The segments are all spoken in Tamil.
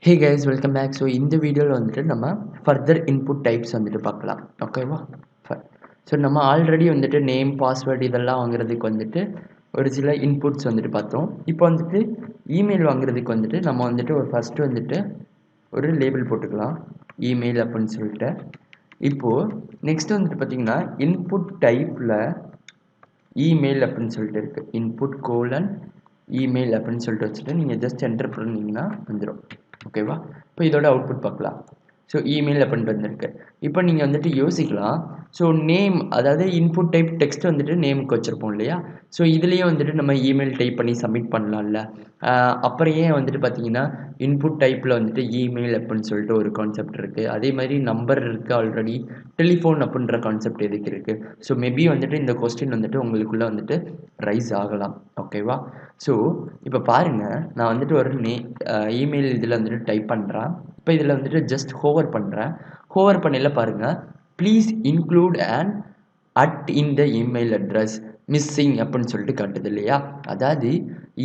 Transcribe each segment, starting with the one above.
ஹே கைஸ் வெல்கம் பேக். ஸோ இந்த வீடியோவில் வந்துட்டு நம்ம ஃபர்தர் இன்புட் டைப்ஸ் வந்துட்டு பார்க்கலாம். ஓகேவா? ஸோ நம்ம ஆல்ரெடி வந்துட்டு நேம் பாஸ்வேர்டு இதெல்லாம் வாங்குறதுக்கு வந்துட்டு ஒரு சில இன்புட்ஸ் வந்துட்டு பார்த்தோம். இப்போ வந்துட்டு இமெயில் வாங்குறதுக்கு வந்துட்டு நம்ம வந்துட்டு ஒரு ஃபஸ்ட்டு வந்துட்டு ஒரு லேபிள் போட்டுக்கலாம், இமெயில் அப்படின்னு சொல்லிட்டு. இப்போது நெக்ஸ்ட் வந்துட்டு பார்த்தீங்கன்னா இன்புட் டைப்பில் இமெயில் அப்படின்னு சொல்லிட்டு இருக்குது. இன்புட் கோலன் இமெயில் அப்படின்னு சொல்லிட்டு வச்சுட்டு நீங்கள் ஜஸ்ட் என்டர் பண்ணிங்கன்னா வந்துடும். ஓகேவா? இப்போ இதோட அவுட்புட் பார்க்கலாம். ஸோ இமெயில் அப்படின்ட்டு வந்திருக்கு. இப்போ நீங்கள் வந்துட்டு யோசிக்கலாம், ஸோ நேம் அதாவது இன்புட் டைப் டெக்ஸ்ட் வந்துட்டு நேமுக்கு வச்சுருப்போம் இல்லையா? ஸோ இதுலேயே வந்துட்டு நம்ம இமெயில் டைப் பண்ணி சப்மிட் பண்ணலாம்ல. அப்புறம் ஏன் வந்துட்டு பார்த்தீங்கன்னா இன்புட் டைப்பில் வந்துட்டு இமெயில் அப்படின்னு சொல்லிட்டு ஒரு கான்செப்ட் இருக்குது. அதே மாதிரி நம்பர் இருக்குது, ஆல்ரெடி டெலிஃபோன் அப்படின்ற கான்செப்ட் எதுக்கு இருக்குது? ஸோ மேபி வந்துட்டு இந்த கொஸ்டின் வந்துட்டு உங்களுக்குள்ளே வந்துட்டு ரைஸ் ஆகலாம். ஓகேவா? ஸோ இப்போ பாருங்கள், நான் வந்துட்டு ஒரு இமெயில் இதில் வந்துட்டு டைப் பண்ணுறேன். இப்போ இதில் வந்துட்டு ஜஸ்ட் ஹோவர் பண்ணுறேன். ஹோவர் பண்ணல பாருங்கள், please include and at in the email address missing அப்படின்னு சொல்லிட்டு காட்டுது இல்லையா? அதாவது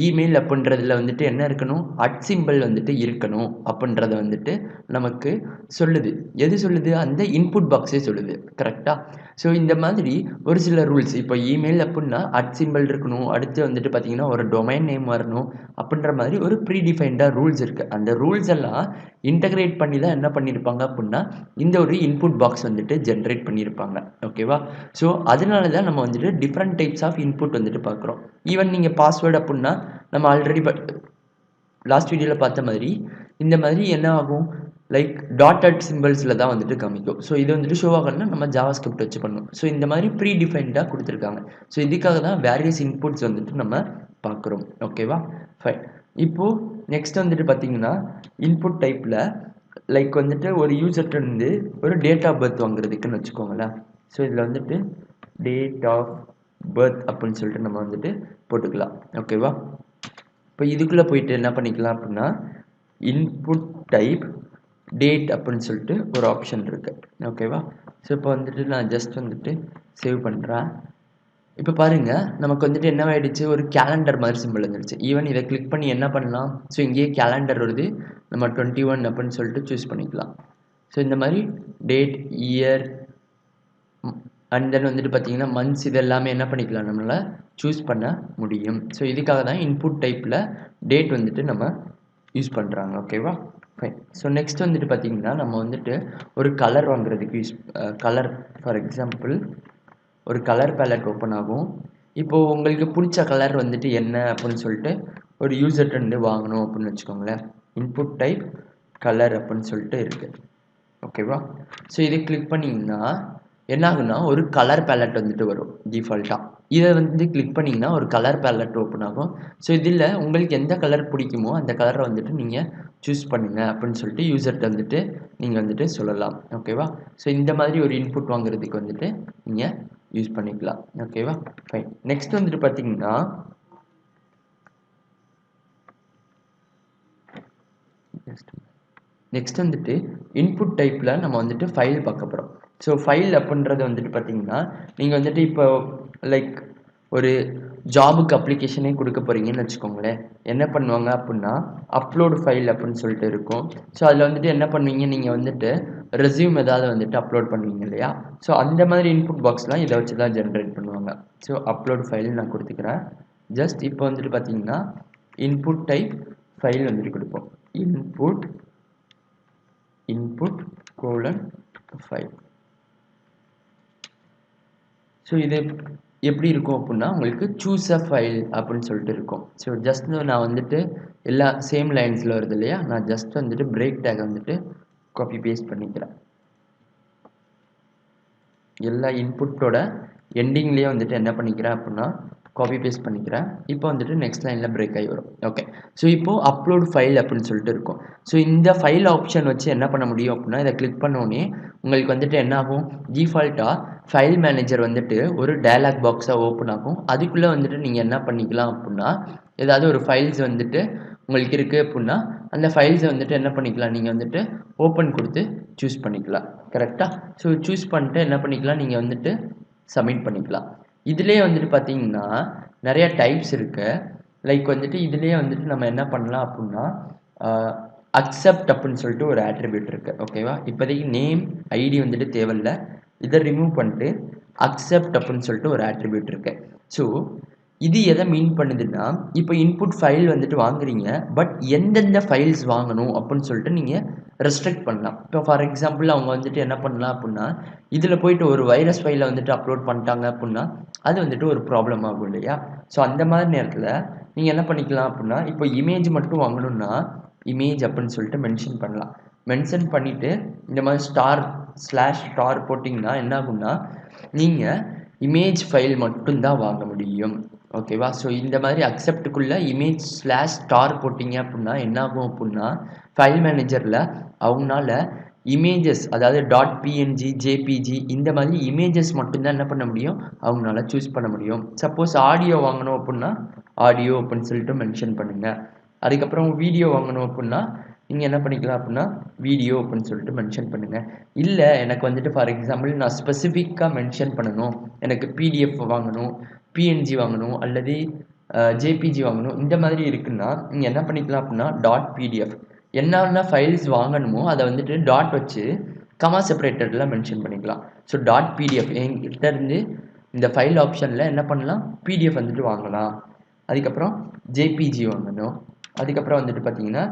இமெயில் அப்படின்றதுல வந்துட்டு என்ன இருக்கணும், அட் சிம்பிள் வந்துட்டு இருக்கணும் அப்படின்றத வந்துட்டு நமக்கு சொல்லுது. எது சொல்லுது? அந்த இன்புட் பாக்ஸே சொல்லுது. கரெக்டாக? ஸோ இந்த மாதிரி ஒரு சில ரூல்ஸ், இப்போ இமெயில் அப்படின்னா அட் சிம்பிள் இருக்கணும், அடுத்து வந்துட்டு பார்த்தீங்கன்னா ஒரு டொமைன் நேம் வரணும் அப்படின்ற மாதிரி ஒரு ப்ரீடிஃபைன்டாக ரூல்ஸ் இருக்குது. அந்த ரூல்ஸ் எல்லாம் இன்டகிரேட் பண்ணி தான் என்ன பண்ணியிருப்பாங்க அப்படின்னா இந்த ஒரு இன்புட் பாக்ஸ் வந்துட்டு ஜென்ரேட் பண்ணியிருப்பாங்க. ஓகேவா? ஸோ அதனால தான் நம்ம வந்துட்டு டிஃப்ரெண்ட் டைப்ஸ் ஆஃப் இன்புட் வந்துட்டு பார்க்குறோம். ஈவன் நீங்கள் பாஸ்வேர்டு அப்படின்னா நம்ம ஆல்ரெடி லாஸ்ட் வீடியோவில் பார்த்த மாதிரி இந்த மாதிரி என்ன ஆகும், லைக் டாட்டட் சிம்பிள்ஸில் தான் வந்துட்டு காமிக்கும். ஸோ இது வந்துட்டு ஷோ ஆகணும்னா நம்ம ஜாவா ஸ்கிரிப்ட் வச்சு பண்ணணும். ஸோ இந்த மாதிரி ப்ரீ டிஃபைன்டாக கொடுத்துருக்காங்க. ஸோ இதுக்காக தான் வேரியஸ் இன்புட்ஸ் வந்துட்டு நம்ம பார்க்குறோம். ஓகேவா? ஃபைன். இப்போது நெக்ஸ்ட் வந்துட்டு பார்த்தீங்கன்னா இன்புட் டைப்பில் லைக் வந்துட்டு ஒரு யூசர்கிட்டருந்து ஒரு டேட் ஆஃப் பர்த் வாங்குறதுக்குன்னு வச்சுக்கோங்களேன். ஸோ இதில் வந்துட்டு டேட் ஆஃப் பர்த் அப்படின்னு சொல்லிட்டு நம்ம வந்துட்டு போட்டுக்கலாம். ஓகேவா? இப்போ இதுக்குள்ளே போயிட்டு என்ன பண்ணிக்கலாம் அப்படின்னா இன்புட் டைப் டேட் அப்படின்னு சொல்லிட்டு ஒரு ஆப்ஷன் இருக்குது. ஓகேவா? ஸோ இப்போ வந்துட்டு நான் ஜஸ்ட் வந்துட்டு சேவ் பண்ணுறேன். இப்போ பாருங்கள், நமக்கு வந்துட்டு என்ன ஆகிடுச்சு, ஒரு கேலண்டர் மாதிரி சிம்பிள் வந்துடுச்சு. ஈவன் இதை கிளிக் பண்ணி என்ன பண்ணலாம், ஸோ இங்கேயே கேலண்டர் வருது, நம்ம 21 அப்படின்னு சொல்லிட்டு சூஸ் பண்ணிக்கலாம். ஸோ இந்த மாதிரி டேட், இயர் அண்ட் தென் வந்துட்டு பார்த்தீங்கன்னா மந்த்ஸ், இது எல்லாமே என்ன பண்ணிக்கலாம், நம்மளால் சூஸ் பண்ண முடியும். ஸோ இதுக்காக தான் இன்புட் டைப்பில் டேட் வந்துட்டு நம்ம யூஸ் பண்ணுறாங்க. ஓகேவா? ஃபைன். ஸோ நெக்ஸ்ட் வந்துட்டு பார்த்தீங்கன்னா நம்ம வந்துட்டு ஒரு கலர் வாங்குறதுக்கு கலர், ஃபார் எக்ஸாம்பிள் ஒரு கலர் பேலட் ஓப்பன் ஆகும். இப்போது உங்களுக்கு பிடிச்ச கலர் வந்துட்டு என்ன அப்படின்னு சொல்லிட்டு ஒரு யூசர்கிட்ட வாங்கணும் அப்படின்னு வச்சுக்கோங்களேன். இன்புட் டைப் கலர் அப்படின்னு சொல்லிட்டு இருக்குது. ஓகேவா? ஸோ இதை கிளிக் பண்ணிங்கன்னா என்ன ஆகுனா ஒரு கலர் பேலட் வந்துட்டு வரும் டிஃபால்ட்டாக. இதை வந்து கிளிக் பண்ணிங்கன்னா ஒரு கலர் பேலட் ஓப்பன் ஆகும். ஸோ இதில் உங்களுக்கு எந்த கலர் பிடிக்குமோ அந்த கலரை வந்துட்டு நீங்கள் சூஸ் பண்ணுங்கள் அப்படின்னு சொல்லிட்டு யூசர்கிட்ட வந்துட்டு நீங்கள் வந்துட்டு சொல்லலாம். ஓகேவா? ஸோ இந்த மாதிரி ஒரு இன்புட் வாங்குறதுக்கு வந்துட்டு நீங்கள் யூஸ் பண்ணிக்கலாம். ஓகேவா? ஃபைன். நெக்ஸ்ட் வந்துட்டு பார்த்தீங்கன்னா நெக்ஸ்ட் வந்துட்டு இன்புட் டைப்பில் நம்ம வந்துட்டு ஃபைல் பார்க்க போகிறோம். ஸோ ஃபைல் அப்படின்றது வந்துட்டு பார்த்தீங்கன்னா நீங்கள் வந்துட்டு இப்போ லைக் ஒரு ஜாபுக்கு அப்ளிகேஷனே கொடுக்க போகிறீங்கன்னு வச்சுக்கோங்களேன். என்ன பண்ணுவாங்க அப்படின்னா அப்லோடு ஃபைல் அப்படின்னு சொல்லிட்டு இருக்கும். ஸோ அதில் வந்துட்டு என்ன பண்ணுவீங்க, நீங்கள் வந்துட்டு ரெஸ்யூம் ஏதாவது வந்துட்டு அப்லோட் பண்ணுவீங்க இல்லையா? ஸோ அந்த மாதிரி இன்புட் பாக்ஸ்லாம் இதை வச்சு தான் ஜென்ரேட் பண்ணுவாங்க. ஸோ அப்லோட் ஃபைல் நான் கொடுத்துக்கிறேன். ஜஸ்ட் இப்போ வந்துட்டு பார்த்தீங்கன்னா இன்புட் டைப் ஃபைல் வந்துட்டு கொடுப்போம். Input colon file. ஸோ இது எப்படி இருக்கும் அப்படின்னா உங்களுக்கு சூஸ் அ ஃபைல் அப்படின்னு சொல்லிட்டு இருக்கும். ஸோ ஜஸ்ட் நான் வந்துட்டு எல்லா சேம் லைன்ஸில் வருது இல்லையா, நான் ஜஸ்ட் வந்துட்டு பிரேக் டேக் வந்துட்டு காப்பி பேஸ்ட் பண்ணிக்கிறேன். எல்லா இன்புட்டோட எண்டிங்லேயே வந்துட்டு என்ன பண்ணிக்கிறேன் அப்படின்னா காப்பி பேஸ்ட் பண்ணிக்கிறேன். இப்போ வந்துட்டு நெக்ஸ்ட் லைனில் பிரேக் ஆகி வரும். ஓகே. ஸோ இப்போது அப்லோட் ஃபைல் அப்படின்னு சொல்லிட்டு இருக்கும். ஸோ இந்த ஃபைல் ஆப்ஷன் வச்சு என்ன பண்ண முடியும் அப்படின்னா இதை கிளிக் பண்ணோடனே உங்களுக்கு வந்துட்டு என்ன ஆகும், டிஃபால்ட்டாக ஃபைல் மேனேஜர் வந்துட்டு ஒரு டயலாக் பாக்ஸாக ஓப்பன் ஆகும். அதுக்குள்ளே வந்துட்டு நீங்கள் என்ன பண்ணிக்கலாம் அப்படின்னா ஏதாவது ஒரு ஃபைல்ஸ் வந்துட்டு உங்களுக்கு இருக்குது அப்படின்னா அந்த ஃபைல்ஸை வந்துட்டு என்ன பண்ணிக்கலாம், நீங்கள் வந்துட்டு ஓப்பன் கொடுத்து சூஸ் பண்ணிக்கலாம். கரெக்டாக? ஸோ சூஸ் பண்ணிட்டு என்ன பண்ணிக்கலாம், நீங்கள் வந்துட்டு சப்மிட் பண்ணிக்கலாம். இதிலே வந்துட்டு பார்த்தீங்கன்னா நிறையா டைப்ஸ் இருக்குது. லைக் வந்துட்டு இதிலே வந்துட்டு நம்ம என்ன பண்ணலாம் அப்படின்னா அக்செப்ட் அப்படின்னு சொல்லிட்டு ஒரு ஆட்ரிபியூட் இருக்குது. ஓகேவா? இப்போதைக்கு நேம் ஐடி வந்துட்டு தேவையில்லை. இதை ரிமூவ் பண்ணிட்டு அக்செப்ட் அப்படின்னு சொல்லிட்டு ஒரு ஆட்ரிபியூட் இருக்குது. ஸோ இது எதை மீன் பண்ணுதுன்னா, இப்போ இன்புட் ஃபைல் வந்துட்டு வாங்குறீங்க, பட் எந்தெந்த ஃபைல்ஸ் வாங்கணும் அப்படின்னு சொல்லிட்டு நீங்கள் ரெஸ்ட்ரிக்ட் பண்ணலாம். இப்போ ஃபார் எக்ஸாம்பிள் அவங்க வந்துட்டு என்ன பண்ணலாம் அப்படின்னா, இதில் போயிட்டு ஒரு வைரஸ் ஃபைலை வந்துட்டு அப்லோட் பண்ணிட்டாங்க அப்படின்னா அது வந்துட்டு ஒரு ப்ராப்ளம் ஆகும் இல்லையா? ஸோ அந்த மாதிரி நேரத்தில் நீங்கள் என்ன பண்ணிக்கலாம் அப்படின்னா, இப்போ இமேஜ் மட்டும் வாங்கணும்னா இமேஜ் அப்படின்னு சொல்லிட்டு மென்ஷன் பண்ணலாம். மென்ஷன் பண்ணிவிட்டு இந்த மாதிரி ஸ்டார் போட்டிங்கன்னா என்ன ஆகும்னா, நீங்கள் இமேஜ் ஃபைல் மட்டும்தான் வாங்க முடியும். ஓகேவா? ஸோ இந்த மாதிரி அக்செப்டுக்குள்ளே இமேஜ் ஸ்டார் போட்டிங்க அப்படின்னா என்ன ஆகும் அப்படின்னா, ஃபைல் மேனேஜரில் அவங்களால இமேஜஸ், அதாவது .png jpg இந்த மாதிரி இமேஜஸ் மட்டும்தான் என்ன பண்ண முடியும், அவங்களால சூஸ் பண்ண முடியும். சப்போஸ் ஆடியோ வாங்கணும் அப்படின்னா ஆடியோ அப்படின்னு சொல்லிட்டு மென்ஷன் பண்ணுங்கள். அதுக்கப்புறம் வீடியோ வாங்கணும் அப்படின்னா நீங்கள் என்ன பண்ணிக்கலாம் அப்படின்னா வீடியோ அப்படின்னு சொல்லிட்டு மென்ஷன் பண்ணுங்கள். இல்லை எனக்கு வந்துட்டு ஃபார் எக்ஸாம்பிள் நான் ஸ்பெசிஃபிக்காக மென்ஷன் பண்ணணும், எனக்கு பிடிஎஃப் வாங்கணும், பிஎன்ஜி வாங்கணும் அல்லது ஜேபிஜி வாங்கணும், இந்த மாதிரி இருக்குன்னா நீங்கள் என்ன பண்ணிக்கலாம் அப்படின்னா .pdf என்னென்ன ஃபைல்ஸ் வாங்கணுமோ அதை வந்துட்டு டாட் வச்சு கமா செப்பரேட்டரில் மென்ஷன் பண்ணிக்கலாம். ஸோ .pdf என்கிட்ட இருந்து இந்த ஃபைல் ஆப்ஷனில் என்ன பண்ணலாம், பிடிஎஃப் வந்துட்டு வாங்கலாம். அதுக்கப்புறம் ஜேபிஜி வாங்கணும். அதுக்கப்புறம் வந்துட்டு பார்த்தீங்கன்னா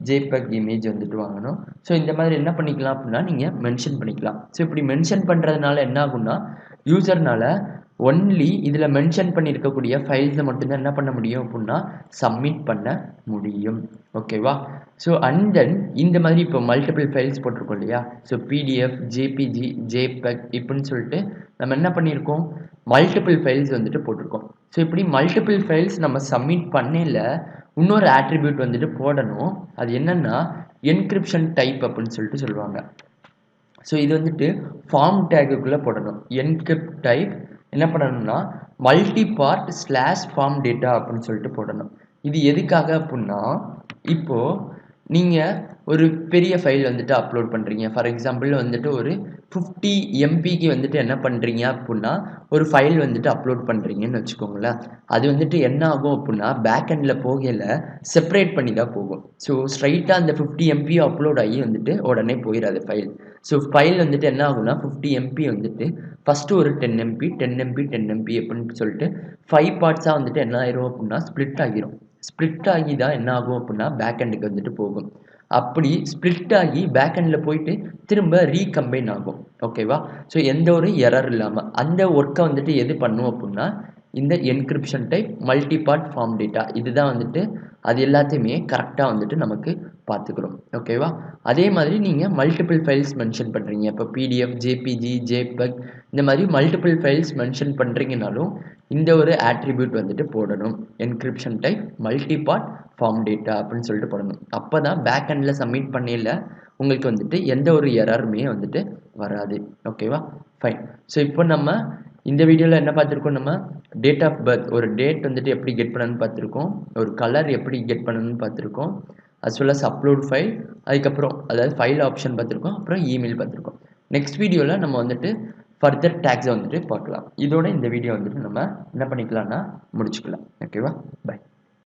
ஜேபெக் இமேஜ் வந்துட்டு வாங்கணும். ஸோ இந்த மாதிரி என்ன பண்ணிக்கலாம் அப்படின்னா நீங்கள் மென்ஷன் பண்ணிக்கலாம். ஸோ இப்படி மென்ஷன் பண்ணுறதுனால என்ன ஆகும்னா, யூசர்னால் ஒன்லி இதில் மென்ஷன் பண்ணியிருக்கக்கூடிய ஃபைல்ஸை மட்டும்தான் என்ன பண்ண முடியும் அப்படின்னா சப்மிட் பண்ண முடியும். ஓகேவா? ஸோ அண்ட் தென் இந்த மாதிரி இப்போ மல்டிபிள் ஃபைல்ஸ் போட்டிருக்கோம் இல்லையா? ஸோ பிடிஎஃப், ஜேபிஜி, ஜேபெக் இப்படின்னு சொல்லிட்டு நம்ம என்ன பண்ணியிருக்கோம், மல்டிபிள் ஃபைல்ஸ் வந்துட்டு போட்டிருக்கோம். ஸோ இப்படி மல்டிபிள் ஃபைல்ஸ் நம்ம சப்மிட் பண்ணல இன்னொரு ஆட்ரிபியூட் வந்துட்டு போடணும். அது என்னன்னா என்கிரிப்ஷன் டைப் அப்படின்னு சொல்லிட்டு சொல்லுவாங்க. ஸோ இது வந்துட்டு ஃபார்ம் டேக்குக்குள்ளே போடணும். என்கிரிப்ட் டைப் என்ன பண்ணணும்னா மல்டிபார்ட் /ஃபார்ம் டேட்டா அப்படின்னு சொல்லிட்டு போடணும். இது எதுக்காக அப்படின்னா, இப்போது நீங்கள் ஒரு பெரிய ஃபைல் வந்துட்டு அப்லோட் பண்ணுறீங்க. ஃபார் எக்ஸாம்பிள் வந்துட்டு ஒரு 50 MBக்கு வந்துட்டு என்ன பண்ணுறீங்க அப்படின்னா ஒரு ஃபைல் வந்துட்டு அப்லோட் பண்ணுறீங்கன்னு வச்சுக்கோங்களேன். அது வந்துட்டு என்ன ஆகும் அப்படின்னா பேக் எண்டில் போகையில் செப்பரேட் பண்ணி தான் போகும். ஸோ ஸ்ட்ரைட்டாக அந்த 50 MB அப்லோட் ஆகி வந்துட்டு உடனே போயிடாது ஃபைல். ஸோ ஃபைல் வந்துட்டு என்ன ஆகும்னா 50 MB வந்துட்டு ஃபஸ்ட்டு ஒரு 10 MB 10 MB 10 MB அப்படின்னு சொல்லிட்டு 5 பார்ட்ஸாக வந்துட்டு என்ன ஆயிரும் அப்படின்னா ஸ்ப்ளிட் ஆகிரும். ஸ்ப்ளிட் ஆகி தான் என்ன ஆகும் அப்படின்னா பேக் எண்டுக்கு வந்துட்டு போகும். அப்படி ஸ்ப்ளிட் ஆகி பேக் எண்டில் போயிட்டு திரும்ப ரீகம்பைன் ஆகும். ஓகேவா? ஸோ எந்த ஒரு எரர் இல்லாமல் அந்த ஒர்க்கை வந்துட்டு எது பண்ணும் அப்படின்னா இந்த encryption type multipart form data இதுதான் வந்துட்டு அது எல்லாத்தையுமே கரெக்டாக வந்துட்டு நமக்கு பார்த்துக்கிறோம். ஓகேவா? அதே மாதிரி நீங்கள் மல்டிபிள் ஃபைல்ஸ் மென்ஷன் பண்ணுறீங்க. இப்போ பிடிஎஃப், ஜேபிஜி, ஜேபெக் இந்த மாதிரி மல்டிபிள் ஃபைல்ஸ் மென்ஷன் பண்ணுறீங்கனாலும் இந்த ஒரு ஆட்ரிபியூட் வந்துட்டு போடணும். Encryption type multipart form data அப்படின்னு சொல்லிட்டு போடணும். அப்போ தான் பேக் எண்டில் சப்மிட் பண்ணல உங்களுக்கு வந்துட்டு எந்த ஒரு எரருமே வந்துட்டு வராது. ஓகேவா? ஃபைன். ஸோ இப்போ நம்ம இந்த வீடியோவில் என்ன பார்த்துருக்கோம், நம்ம டேட் ஆஃப் பர்த் ஒரு டேட் வந்துட்டு எப்படி கெட் பண்ணணும்னு பார்த்துருக்கோம், ஒரு கலர் எப்படி கெட் பண்ணணும்னு பார்த்துருக்கோம், as well as upload file, அதுக்கப்புறம் அதாவது ஃபைல் ஆப்ஷன் பார்த்துருக்கோம், அப்புறம் இமெயில் பார்த்துருக்கோம். நெக்ஸ்ட் வீடியோவில் நம்ம வந்துட்டு ஃபர்தர் டேக்ஸை வந்துட்டு பார்க்கலாம். இதோட இந்த வீடியோ வந்துட்டு நம்ம என்ன பண்ணிக்கலாம்னா முடிச்சுக்கலாம். ஓகேவா? பை.